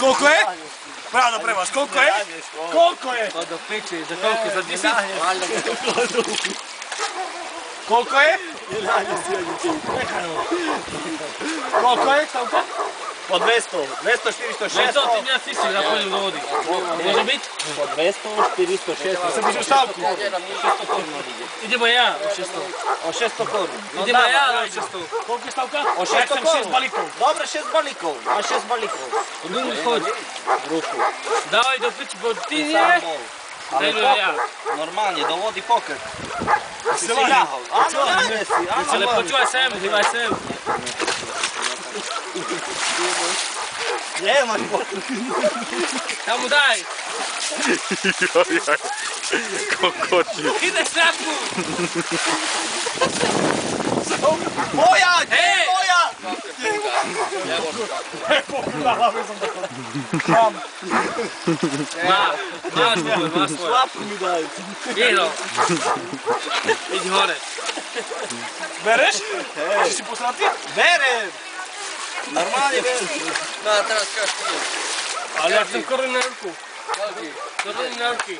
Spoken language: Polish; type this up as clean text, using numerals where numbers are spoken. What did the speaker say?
Koliko je? Bravo, premaš, koliko je? Koliko je? Pa do peče, za koliko, za 10? Koliko je? Koliko je, Stavka? Po 200, 200, 400, 600. To ti ja sisi da pođem do vodi. Može biti? Po 200, 400, 600. Sad biš u Stavku. Idemo ja. O 600 koru. Idemo ja na 600. Koliko je Stavka? O 600 Ja sam koru. 6 balikov. Dobro, 6 balikov. A 6 balikov. Odumni hođi. Ruku. Dawaj do priči, bo ti Sam nije. bol. Ali Ali ja. normalnie, dowodi pokret. Se Si lažem. jahal. Ano, lažem si. Ale počúvaj sem, hýbaj sem. Nemaš pokret. Tam mu daj. Kokoci. Ideš šľapku. Moja! Hej! Moja! Na hlave sam tako. Mam. Máš svoj, máš svoj. Šlapu mi daj. Ido. Idź hore. Bereš? Či si posrati? Berem! Normalnie berem. No, teraz każ ty. Ale ja chcem korony na ruku. Korony na ruki.